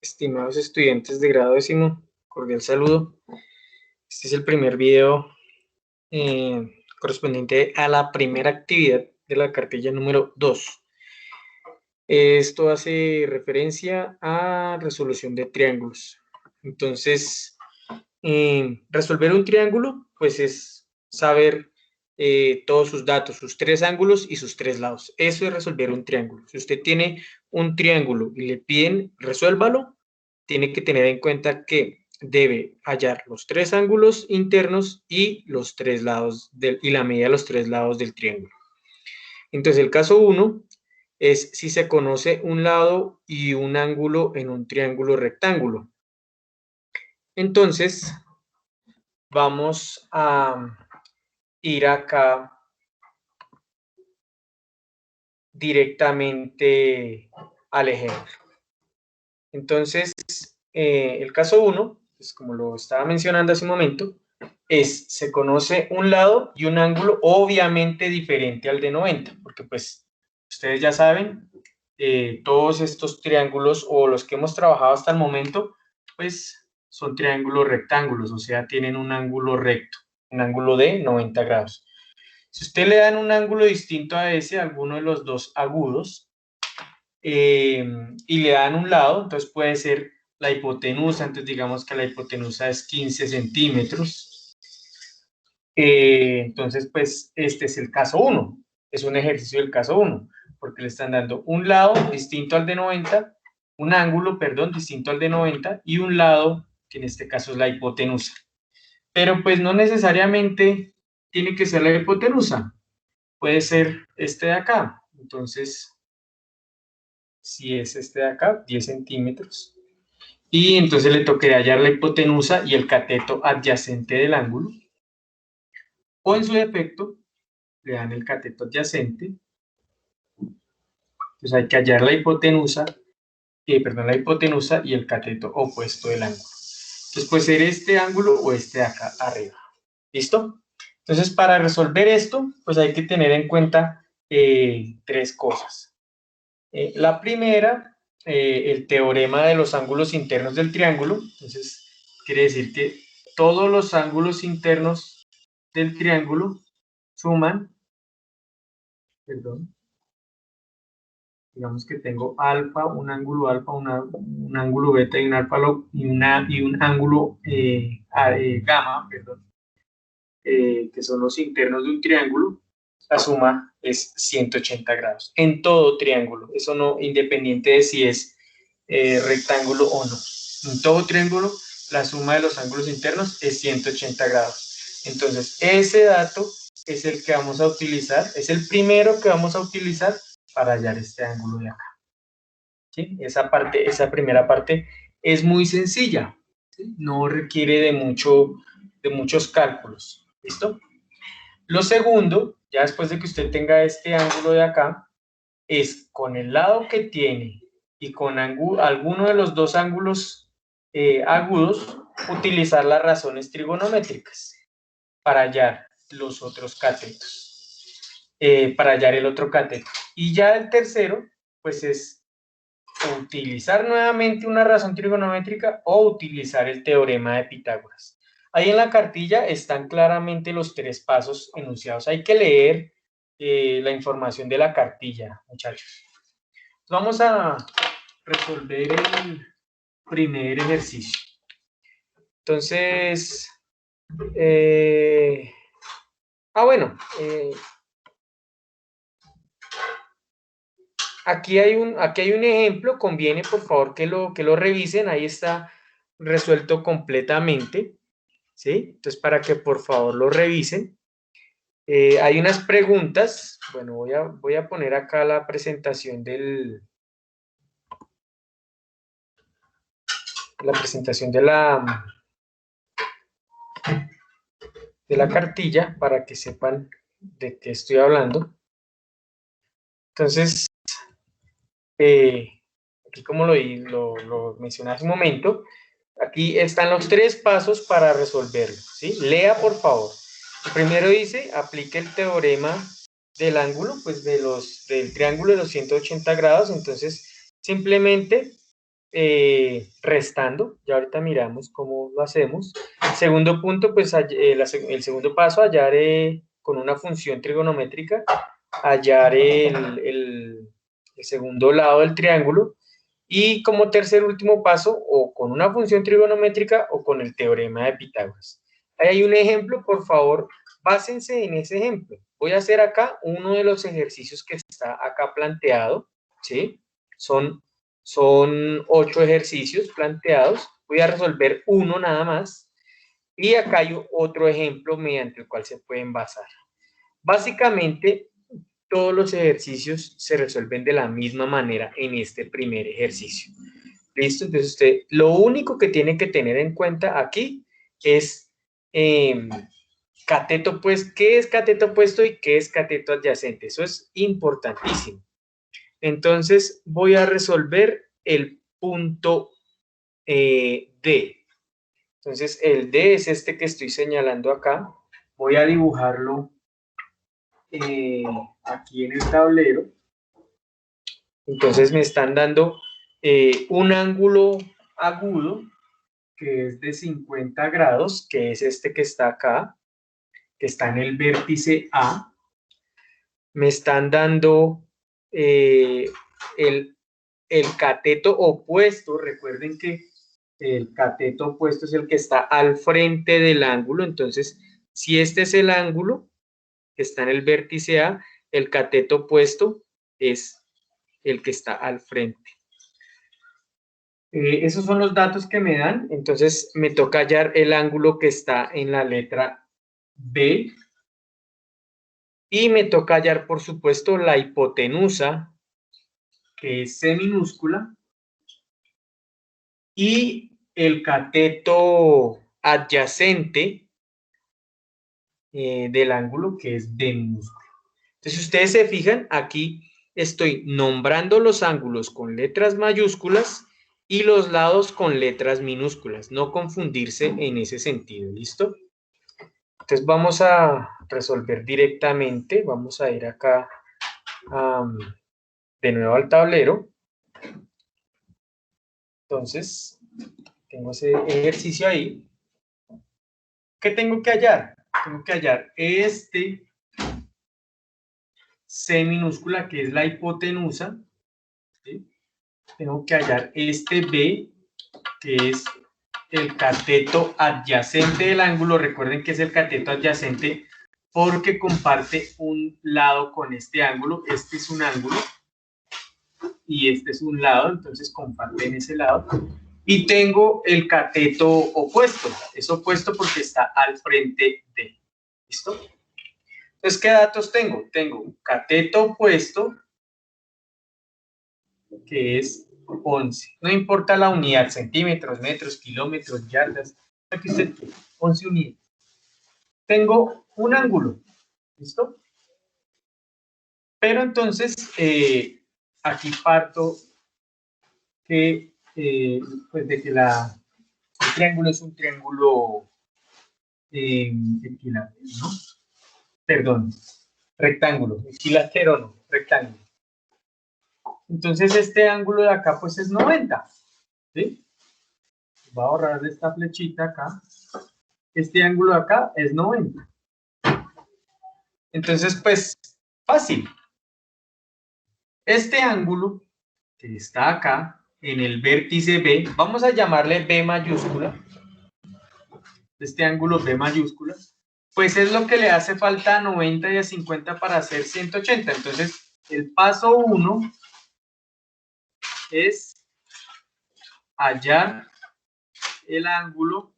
Estimados estudiantes de grado décimo, cordial saludo. Este es el primer video correspondiente a la primera actividad de la cartilla número 2. Esto hace referencia a resolución de triángulos. Entonces, resolver un triángulo, pues es saber todos sus datos, sus tres ángulos y sus tres lados. Eso es resolver un triángulo. Si usted tiene un triángulo y le piden resuélvalo, tiene que tener en cuenta que debe hallar los tres ángulos internos y los tres lados y la medida de los tres lados del triángulo. Entonces, el caso 1 es si se conoce un lado y un ángulo en un triángulo rectángulo. Entonces, vamos a ir acá directamente al ejemplo. Entonces, el caso 1, pues como lo estaba mencionando hace un momento, se conoce un lado y un ángulo obviamente diferente al de 90, porque pues ustedes ya saben, todos estos triángulos o los que hemos trabajado hasta el momento, pues son triángulos rectángulos, o sea, tienen un ángulo recto, un ángulo de 90 grados. Si usted le dan un ángulo distinto a ese, alguno de los dos agudos, y le dan un lado, entonces puede ser la hipotenusa, entonces digamos que la hipotenusa es 15 centímetros. Entonces, pues este es el caso 1, es un ejercicio del caso 1, porque le están dando un lado distinto al de 90, un ángulo, perdón, distinto al de 90 y un lado, que en este caso es la hipotenusa. Pero pues no necesariamente tiene que ser la hipotenusa, puede ser este de acá. Entonces, si es este de acá, 10 centímetros. Y entonces le tocaría hallar la hipotenusa y el cateto adyacente del ángulo. O en su defecto, le dan el cateto adyacente. Entonces hay que hallar la hipotenusa, la hipotenusa y el cateto opuesto del ángulo. Entonces puede ser este ángulo o este de acá arriba. ¿Listo? Entonces para resolver esto, pues hay que tener en cuenta tres cosas. La primera, el teorema de los ángulos internos del triángulo. Entonces quiere decir que todos los ángulos internos del triángulo suman, digamos que tengo alfa, un ángulo alfa, un ángulo beta y un alfa y un ángulo gamma, que son los internos de un triángulo. La suma es 180 grados en todo triángulo, eso no, independiente de si es rectángulo o no. En todo triángulo, la suma de los ángulos internos es 180 grados. Entonces, ese dato es el que vamos a utilizar, es el primero que vamos a utilizar para hallar este ángulo de acá. ¿Sí? Esa primera parte es muy sencilla, ¿sí? No requiere de muchos cálculos. ¿Listo? Lo segundo, ya después de que usted tenga este ángulo de acá, es con el lado que tiene y con alguno de los dos ángulos agudos, utilizar las razones trigonométricas para hallar los otros catetos, para hallar el otro cateto. Y ya el tercero, pues es utilizar nuevamente una razón trigonométrica o utilizar el teorema de Pitágoras. Ahí en la cartilla están claramente los tres pasos enunciados. Hay que leer la información de la cartilla, muchachos. Vamos a resolver el primer ejercicio. Entonces, bueno, aquí hay un ejemplo, conviene por favor que lo revisen, ahí está resuelto completamente, ¿sí? Entonces, para que por favor lo revisen. Hay unas preguntas, bueno, voy a poner acá la presentación de la cartilla para que sepan de qué estoy hablando. Entonces, aquí como lo mencioné hace un momento, aquí están los tres pasos para resolverlo, ¿sí? Lea, por favor. El primero dice, aplique el teorema del ángulo, pues del triángulo de los 180 grados. Entonces, simplemente restando. Ya ahorita miramos cómo lo hacemos. Segundo punto, pues el segundo paso, hallar con una función trigonométrica, hallar el segundo lado del triángulo. Y como tercer último paso, o con una función trigonométrica o con el teorema de Pitágoras. Ahí hay un ejemplo, por favor, básense en ese ejemplo. Voy a hacer acá uno de los ejercicios que está acá planteado, ¿sí? Son 8 ejercicios planteados. Voy a resolver uno nada más. Y acá hay otro ejemplo mediante el cual se pueden basar. Básicamente, todos los ejercicios se resuelven de la misma manera en este primer ejercicio. ¿Listo? Entonces usted lo único que tiene que tener en cuenta aquí es cateto, pues, ¿qué es cateto opuesto y qué es cateto adyacente? Eso es importantísimo. Entonces voy a resolver el punto D. Entonces el D es este que estoy señalando acá. Voy a dibujarlo aquí en el tablero. Entonces me están dando un ángulo agudo que es de 50 grados, que es este que está acá, que está en el vértice A. Me están dando el cateto opuesto. Recuerden que el cateto opuesto es el que está al frente del ángulo. Entonces, si este es el ángulo que está en el vértice A, el cateto opuesto es el que está al frente. Esos son los datos que me dan. Entonces me toca hallar el ángulo que está en la letra B. Y me toca hallar, por supuesto, la hipotenusa, que es C minúscula. Y el cateto adyacente del ángulo, que es D minúscula. Entonces, si ustedes se fijan, aquí estoy nombrando los ángulos con letras mayúsculas y los lados con letras minúsculas. No confundirse en ese sentido, ¿listo? Entonces vamos a resolver directamente. Vamos a ir acá de nuevo al tablero. Entonces, tengo ese ejercicio ahí. ¿Qué tengo que hallar? Tengo que hallar este C minúscula, que es la hipotenusa, ¿sí? Tengo que hallar este B, que es el cateto adyacente del ángulo. Recuerden que es el cateto adyacente porque comparte un lado con este ángulo. Este es un ángulo y este es un lado, entonces comparten ese lado. Y tengo el cateto opuesto. Es opuesto porque está al frente de. ¿Listo? Entonces, ¿qué datos tengo? Tengo un cateto opuesto, que es 11. No importa la unidad, centímetros, metros, kilómetros, yardas, aquí usted quiere, 11 unidades. Tengo un ángulo, ¿listo? Pero entonces, aquí parto que, pues de que el triángulo es un triángulo equilátero, ¿no? Perdón, rectángulo, equilátero no, rectángulo. Entonces este ángulo de acá pues es 90, ¿sí? Voy a borrar esta flechita acá. Este ángulo de acá es 90. Entonces pues fácil. Este ángulo que está acá en el vértice B, vamos a llamarle B mayúscula. Este ángulo B mayúscula, pues es lo que le hace falta a 90 y a 50 para hacer 180. Entonces el paso 1 es hallar el ángulo,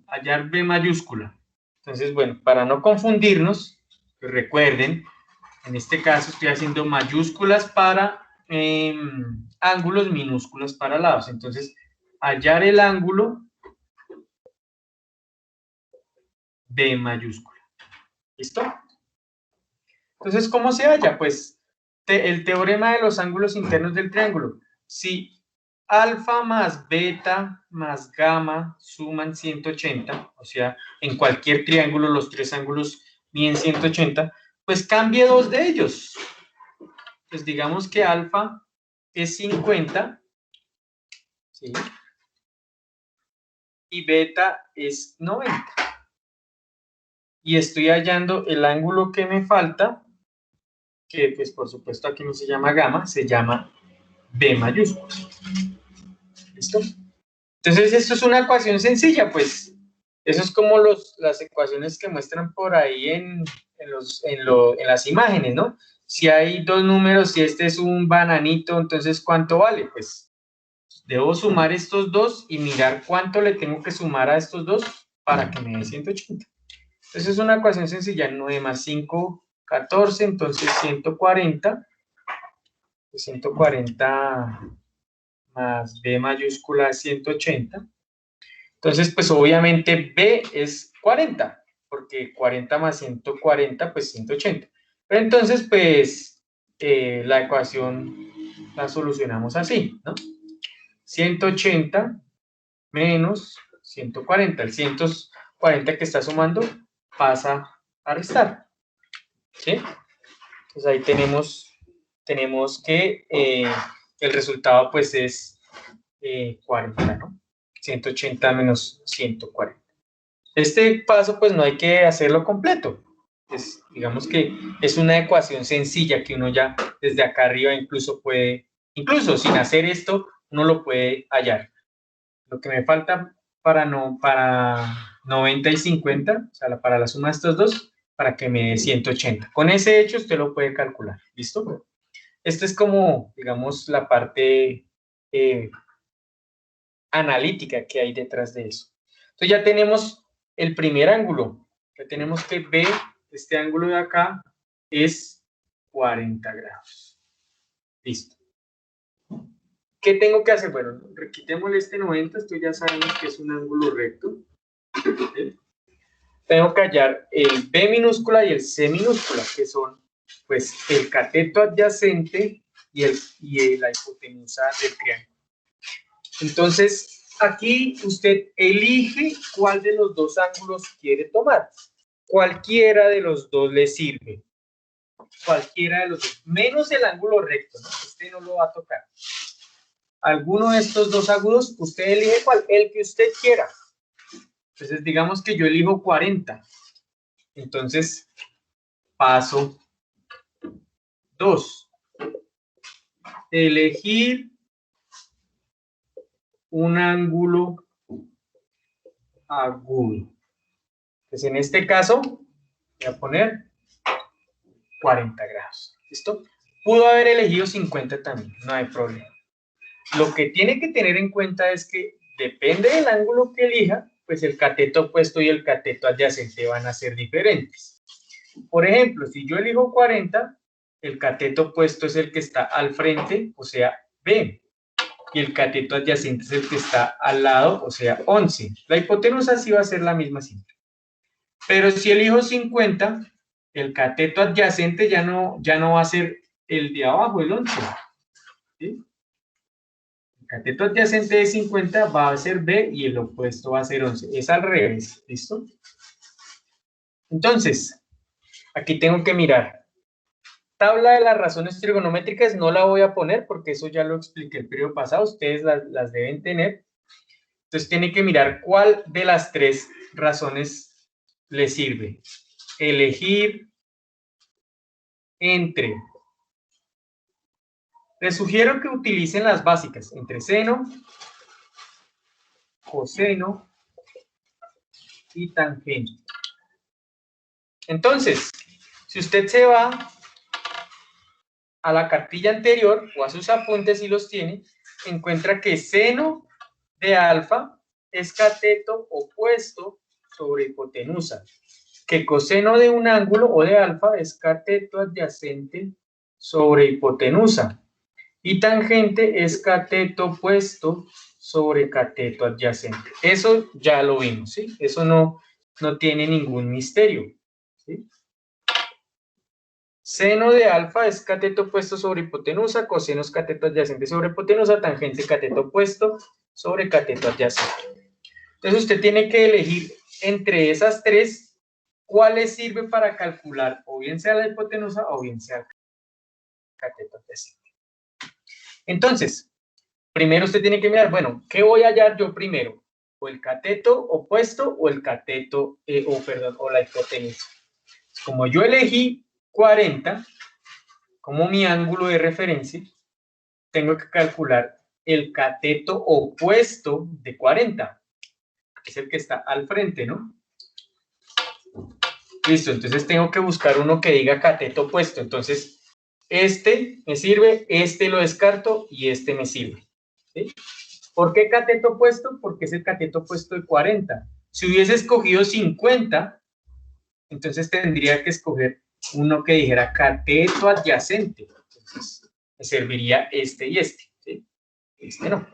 hallar B mayúscula. Entonces, bueno, para no confundirnos, pues recuerden, en este caso estoy haciendo mayúsculas para ángulos, minúsculas para lados. Entonces, hallar el ángulo B mayúscula. ¿Listo? Entonces, ¿cómo se halla? Pues el teorema de los ángulos internos del triángulo. Si alfa más beta más gamma suman 180, o sea, en cualquier triángulo los tres ángulos miden 180, pues cambie dos de ellos. Pues digamos que alfa es 50 ¿sí? Y beta es 90. Y estoy hallando el ángulo que me falta, que pues por supuesto aquí no se llama gamma, se llama B mayúscula. ¿Listo? Entonces esto es una ecuación sencilla, pues eso es como las ecuaciones que muestran por ahí en las imágenes, ¿no? Si hay dos números, si este es un bananito, entonces ¿cuánto vale? Pues debo sumar estos dos y mirar cuánto le tengo que sumar a estos dos para que me dé 180. Entonces es una ecuación sencilla, 9 más 5, 14, entonces 140. 140 más B mayúscula es 180. Entonces, pues obviamente B es 40, porque 40 más 140, pues 180. Pero entonces, pues la ecuación la solucionamos así, ¿no? 180 menos 140. El 140 que está sumando pasa a restar, ¿sí? Entonces ahí tenemos que el resultado pues es 40, ¿no? 180 menos 140. Este paso pues no hay que hacerlo completo. Digamos que es una ecuación sencilla que uno ya desde acá arriba incluso sin hacer esto, uno lo puede hallar. Lo que me falta para 90 y 50, o sea, para la suma de estos dos, para que me dé 180. Con ese hecho usted lo puede calcular, ¿listo? Esta es como, digamos, la parte analítica que hay detrás de eso. Entonces ya tenemos el primer ángulo. Ya tenemos que B, este ángulo de acá, es 40 grados. Listo. ¿Qué tengo que hacer? Bueno, quitémosle este 90, esto ya sabemos que es un ángulo recto. ¿Sí? Tengo que hallar el B minúscula y el C minúscula, que son pues el cateto adyacente y la hipotenusa del triángulo. Entonces, aquí usted elige cuál de los dos ángulos quiere tomar. Cualquiera de los dos le sirve. Cualquiera de los dos, menos el ángulo recto, ¿no? Usted no lo va a tocar. Alguno de estos dos ángulos, usted elige cuál, el que usted quiera. Entonces, digamos que yo elijo 40. Entonces, paso 2. Elegir un ángulo agudo. Entonces, en este caso, voy a poner 40 grados. ¿Listo? Pudo haber elegido 50 también, no hay problema. Lo que tiene que tener en cuenta es que depende del ángulo que elija, pues el cateto opuesto y el cateto adyacente van a ser diferentes. Por ejemplo, si yo elijo 40, el cateto opuesto es el que está al frente, o sea, B. Y el cateto adyacente es el que está al lado, o sea, 11. La hipotenusa sí va a ser la misma siempre. Pero si elijo 50, el cateto adyacente ya no va a ser el de abajo, el 11. ¿Sí? El cateto adyacente de 50 va a ser B y el opuesto va a ser 11. Es al revés, ¿listo? Entonces, aquí tengo que mirar. Tabla de las razones trigonométricas no la voy a poner porque eso ya lo expliqué el periodo pasado. Ustedes las deben tener. Entonces, tiene que mirar cuál de las tres razones le sirve. Elegir entre. Les sugiero que utilicen las básicas, entre seno, coseno y tangente. Entonces, si usted se va a la cartilla anterior o a sus apuntes si los tiene, encuentra que seno de alfa es cateto opuesto sobre hipotenusa, que coseno de un ángulo o de alfa es cateto adyacente sobre hipotenusa y tangente es cateto opuesto sobre cateto adyacente. Eso ya lo vimos, ¿sí? Eso no tiene ningún misterio, ¿sí? Seno de alfa es cateto opuesto sobre hipotenusa, coseno es cateto adyacente sobre hipotenusa, tangente cateto opuesto sobre cateto adyacente. Entonces usted tiene que elegir entre esas tres cuál le sirve para calcular o bien sea la hipotenusa o bien sea el cateto adyacente. Entonces, primero usted tiene que mirar, bueno, ¿qué voy a hallar yo primero? ¿O el cateto opuesto o el cateto, o la hipotenusa? Como yo elegí 40 como mi ángulo de referencia, tengo que calcular el cateto opuesto de 40, que es el que está al frente, ¿no? Listo, entonces tengo que buscar uno que diga cateto opuesto. Entonces, este me sirve, este lo descarto y este me sirve. ¿Sí? ¿Por qué cateto opuesto? Porque es el cateto opuesto de 40. Si hubiese escogido 50, entonces tendría que escoger uno que dijera cateto adyacente. Entonces, me serviría este y este. ¿Sí? Este no.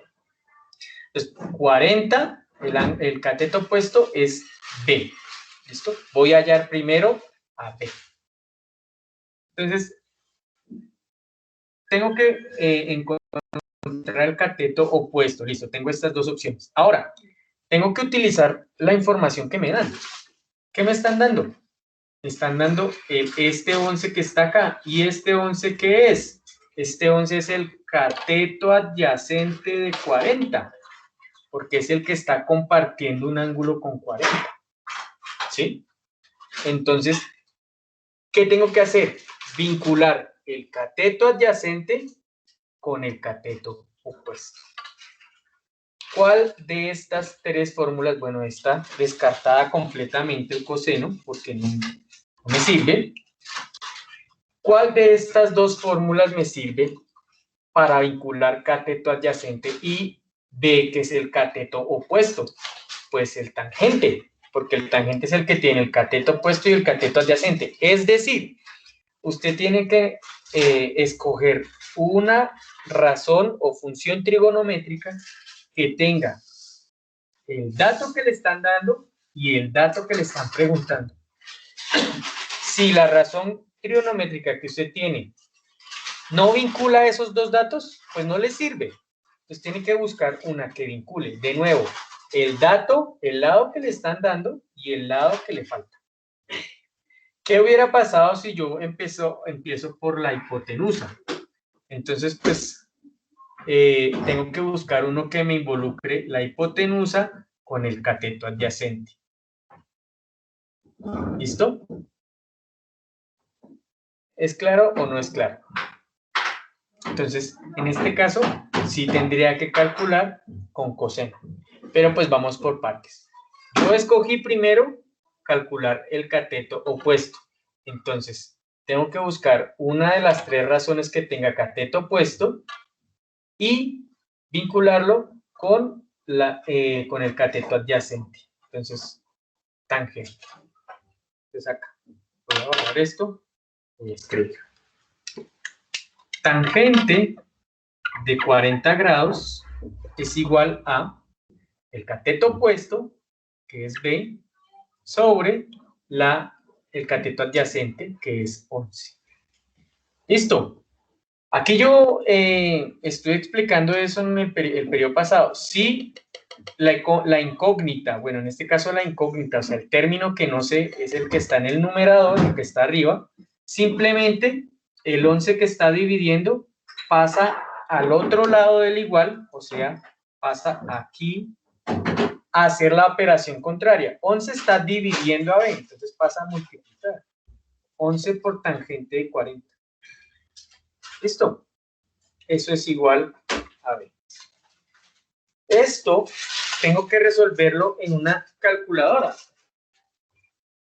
Entonces, 40, el cateto opuesto es B. ¿Listo? Voy a hallar primero a B. Entonces, tengo que encontrar el cateto opuesto. Listo, tengo estas dos opciones. Ahora, tengo que utilizar la información que me dan. ¿Qué me están dando? Me están dando este 11 que está acá. ¿Y este 11 qué es? Este 11 es el cateto adyacente de 40, porque es el que está compartiendo un ángulo con 40. ¿Sí? Entonces, ¿qué tengo que hacer? Vincular el cateto adyacente con el cateto opuesto. ¿Cuál de estas tres fórmulas? Bueno, está descartada completamente el coseno, porque no me sirve. ¿Cuál de estas dos fórmulas me sirve para vincular cateto adyacente y B, que es el cateto opuesto? Pues el tangente, porque el tangente es el que tiene el cateto opuesto y el cateto adyacente. Es decir, usted tiene que escoger una razón o función trigonométrica que tenga el dato que le están dando y el dato que le están preguntando. Si la razón trigonométrica que usted tiene no vincula esos dos datos, pues no le sirve. Entonces tiene que buscar una que vincule, de nuevo, el dato, el lado que le están dando y el lado que le falta. ¿Qué hubiera pasado si yo empiezo por la hipotenusa? Entonces, pues, tengo que buscar uno que me involucre la hipotenusa con el cateto adyacente. ¿Listo? ¿Es claro o no es claro? Entonces, en este caso, sí tendría que calcular con coseno. Pero pues vamos por partes. Yo escogí primero calcular el cateto opuesto. Entonces, tengo que buscar una de las tres razones que tenga cateto opuesto y vincularlo con el cateto adyacente. Entonces, tangente. Entonces acá voy a borrar esto y escribir. Tangente de 40 grados es igual a el cateto opuesto, que es B, sobre el cateto adyacente, que es 11. ¿Listo? Aquí yo estoy explicando eso en el periodo pasado. Si la incógnita, bueno, en este caso la incógnita, o sea, el término que no sé es el que está en el numerador, el que está arriba, simplemente el 11 que está dividiendo pasa al otro lado del igual, o sea, pasa aquí a hacer la operación contraria. 11 está dividiendo a 20, entonces pasa a multiplicar. 11 por tangente de 40. ¿Listo? Eso es igual a 20. Esto tengo que resolverlo en una calculadora.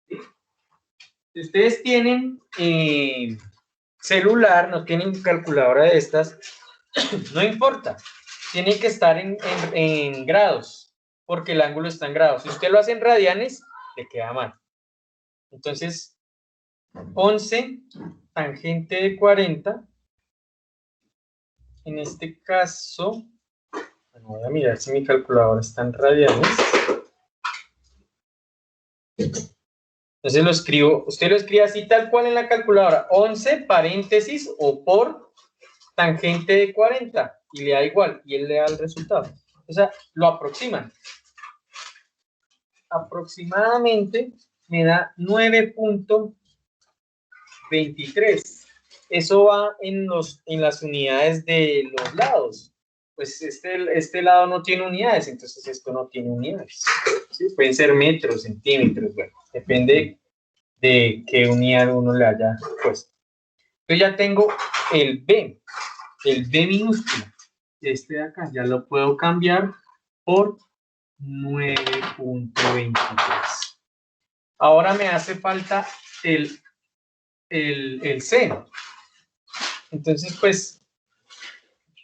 ¿Sí? Si ustedes tienen celular, no tienen calculadora de estas, no importa. Tiene que estar en grados, porque el ángulo está en grados. Si usted lo hace en radianes, le queda mal. Entonces, 11 tangente de 40. En este caso, bueno, voy a mirar si mi calculadora está en radianes. Entonces lo escribo, usted lo escribe así tal cual en la calculadora, 11 paréntesis o por tangente de 40 y le da igual y él le da el resultado. O sea, lo aproximan. Aproximadamente me da 9.23. Eso va en las unidades de los lados. pues este lado no tiene unidades, entonces esto no tiene unidades. ¿Sí? Pueden ser metros, centímetros, bueno, depende de qué unidad uno le haya puesto. Yo ya tengo el B minúsculo. Este de acá ya lo puedo cambiar por 9.23. Ahora me hace falta el C. Entonces, pues,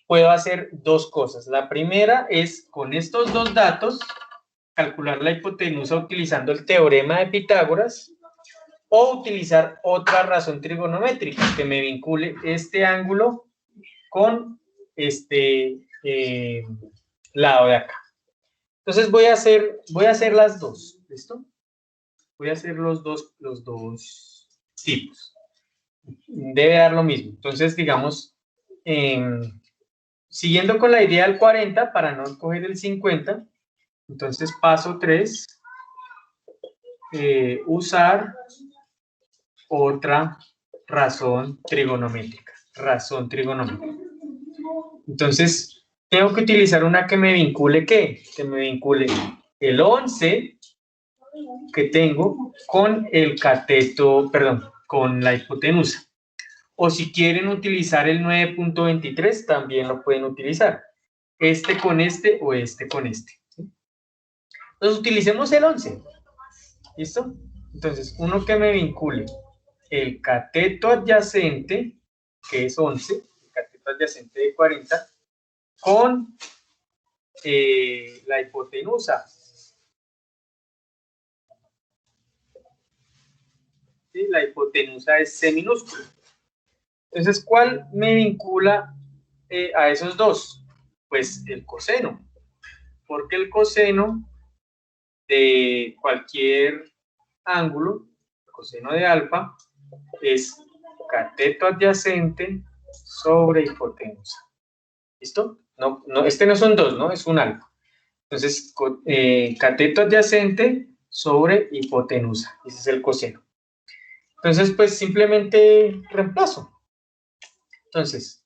puedo hacer dos cosas. La primera es, con estos dos datos, calcular la hipotenusa utilizando el teorema de Pitágoras o utilizar otra razón trigonométrica que me vincule este ángulo con este lado de acá. Entonces voy a hacer las dos, ¿listo? Voy a hacer los dos tipos. Debe dar lo mismo. Entonces, digamos, siguiendo con la idea del 40, para no coger el 50, entonces paso 3, usar otra razón trigonométrica. Entonces, tengo que utilizar una que me vincule, ¿qué? Que me vincule el 11 que tengo con el cateto, perdón, con la hipotenusa. O si quieren utilizar el 9.23, también lo pueden utilizar. Este con este o este con este. Entonces, utilicemos el 11. ¿Listo? Entonces, uno que me vincule el cateto adyacente, que es 11, el cateto adyacente de 40, con la hipotenusa. ¿Sí? La hipotenusa es C minúscula. Entonces, ¿cuál me vincula a esos dos? Pues el coseno, porque el coseno de cualquier ángulo, el coseno de alfa, es cateto adyacente sobre hipotenusa. ¿Listo? No, este no son dos, ¿no? Es un alfa. Entonces, cateto adyacente sobre hipotenusa. Ese es el coseno. Entonces, pues simplemente reemplazo. Entonces,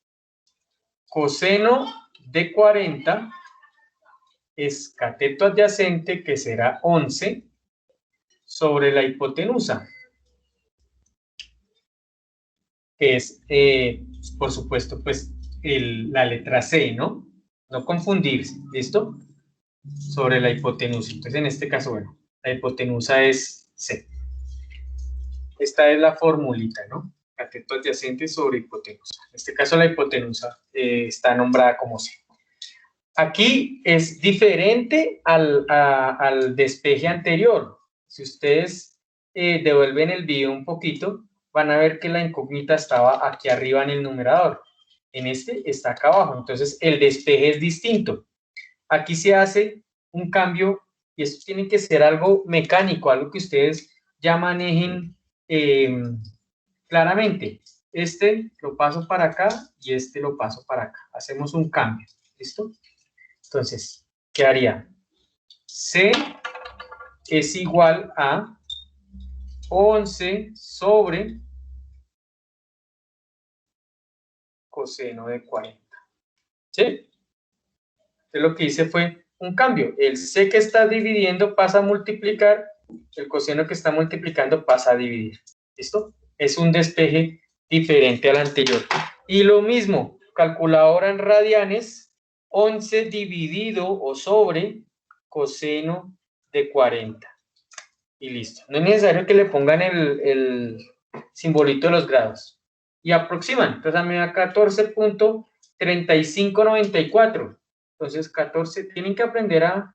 coseno de 40 es cateto adyacente, que será 11, sobre la hipotenusa, que es, por supuesto, pues la letra C, ¿no? No confundirse, ¿listo? Sobre la hipotenusa. Entonces, en este caso, bueno, la hipotenusa es C. Esta es la formulita, ¿no? Cateto adyacente sobre hipotenusa. En este caso, la hipotenusa está nombrada como C. Aquí es diferente al despeje anterior. Si ustedes devuelven el video un poquito, van a ver que la incógnita estaba aquí arriba en el numerador. En este está acá abajo. Entonces, el despeje es distinto. Aquí se hace un cambio y esto tiene que ser algo mecánico, algo que ustedes ya manejen claramente. Este lo paso para acá y este lo paso para acá. Hacemos un cambio. ¿Listo? Entonces, ¿qué haría? C es igual a 11 sobre coseno de 40. ¿Sí? Entonces, lo que hice fue un cambio. El C que está dividiendo pasa a multiplicar, el coseno que está multiplicando pasa a dividir. ¿Listo? Es un despeje diferente al anterior. Y lo mismo, calculadora en radianes, 11 dividido o sobre coseno de 40. Y listo. No es necesario que le pongan el simbolito de los grados. Y aproximan. Entonces a mí me da 14.3594. Entonces 14, tienen que aprender a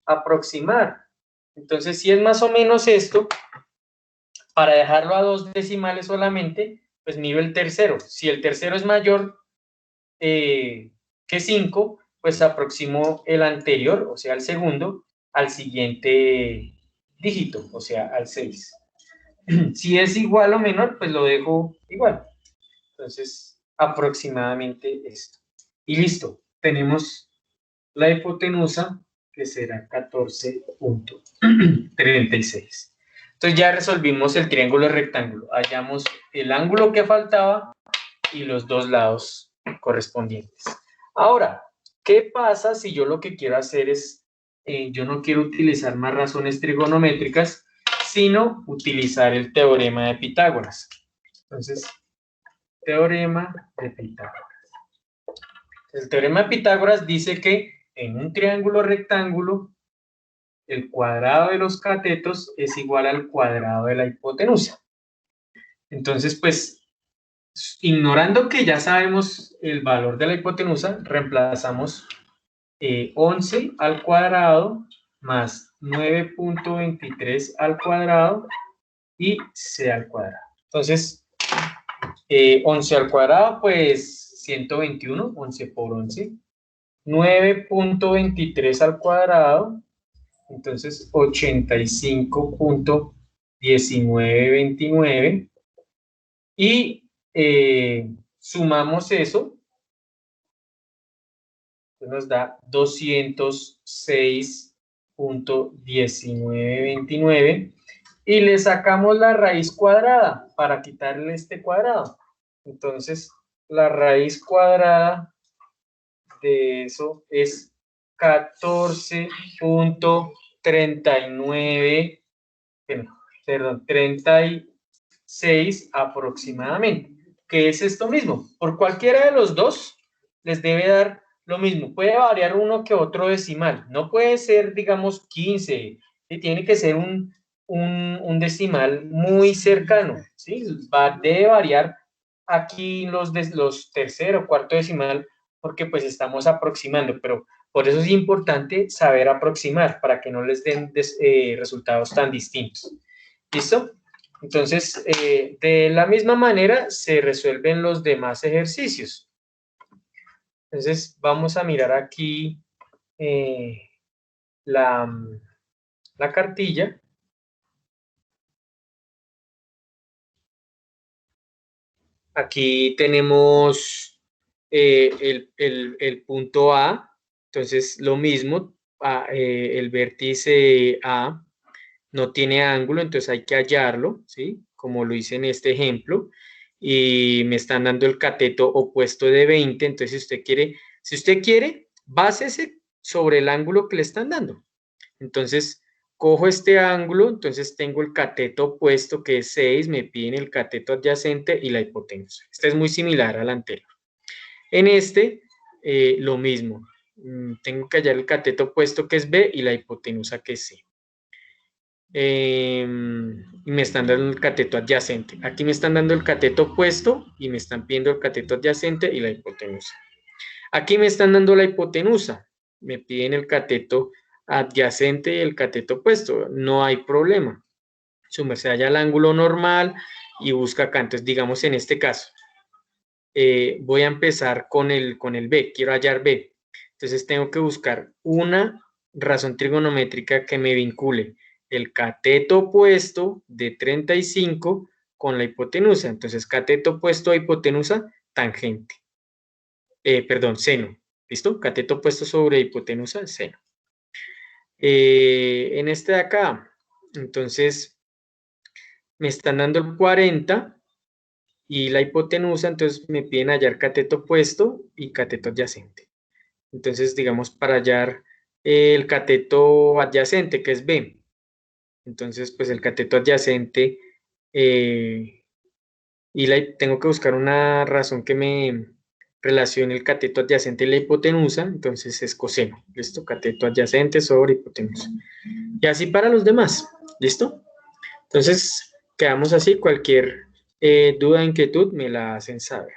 aproximar. Entonces si es más o menos esto, para dejarlo a 2 decimales solamente, pues mido el tercero. Si el tercero es mayor que 5, pues aproximo el anterior, o sea, el segundo, al siguiente dígito, o sea, al 6. Si es igual o menor, pues lo dejo igual. Entonces, aproximadamente esto. Y listo, tenemos la hipotenusa, que será 14.36. Entonces ya resolvimos el triángulo rectángulo. Hallamos el ángulo que faltaba y los dos lados correspondientes. Ahora, ¿qué pasa si yo lo que quiero hacer es, yo no quiero utilizar más razones trigonométricas, sino utilizar el teorema de Pitágoras? Entonces, teorema de Pitágoras. El teorema de Pitágoras dice que en un triángulo rectángulo, el cuadrado de los catetos es igual al cuadrado de la hipotenusa. Entonces, pues, ignorando que ya sabemos el valor de la hipotenusa, reemplazamos 11 al cuadrado más 9.23 al cuadrado y c al cuadrado. Entonces, 11 al cuadrado, pues 121, 11 por 11. 9.23 al cuadrado, entonces 85.1929. Y sumamos eso, nos da 206.1929 y le sacamos la raíz cuadrada para quitarle este cuadrado. Entonces, la raíz cuadrada de eso es 14.39, perdón, 36 aproximadamente. ¿Qué es esto mismo? Por cualquiera de los dos les debe dar lo mismo. Puede variar uno que otro decimal. No puede ser, digamos, 15. Tiene que ser un decimal muy cercano. ¿Sí? Debe variar aquí los tercero o cuarto decimal porque pues estamos aproximando. Pero por eso es importante saber aproximar para que no les den resultados tan distintos. ¿Listo? Entonces, de la misma manera se resuelven los demás ejercicios. Entonces, vamos a mirar aquí la cartilla. Aquí tenemos el punto A. Entonces, lo mismo, el vértice A no tiene ángulo, entonces hay que hallarlo, ¿sí? Como lo hice en este ejemplo. Y me están dando el cateto opuesto de 20, entonces si usted quiere, básese sobre el ángulo que le están dando. Entonces, cojo este ángulo, entonces tengo el cateto opuesto que es 6, me piden el cateto adyacente y la hipotenusa. Este es muy similar al anterior. En este, lo mismo. Tengo que hallar el cateto opuesto que es B y la hipotenusa que es C. Y me están dando el cateto adyacente. Aquí me están dando el cateto opuesto y me están pidiendo el cateto adyacente y la hipotenusa. Aquí me están dando la hipotenusa. Me piden el cateto adyacente y el cateto opuesto. No hay problema. Su merced halla el ángulo normal y busca acá. Entonces, digamos en este caso, voy a empezar con el B. Quiero hallar B. Entonces, tengo que buscar una razón trigonométrica que me vincule el cateto opuesto de 35 con la hipotenusa. Entonces, cateto opuesto a hipotenusa, tangente. Perdón, seno. ¿Listo? Cateto opuesto sobre hipotenusa, seno. En este de acá, entonces, me están dando el 40 y la hipotenusa, entonces me piden hallar cateto opuesto y cateto adyacente. Entonces, digamos, para hallar el cateto adyacente, que es B. Entonces, pues el cateto adyacente, y tengo que buscar una razón que me relacione el cateto adyacente y la hipotenusa, entonces es coseno. ¿Listo? Cateto adyacente sobre hipotenusa. Y así para los demás. ¿Listo? Entonces, quedamos así. Cualquier duda, inquietud, me la hacen saber.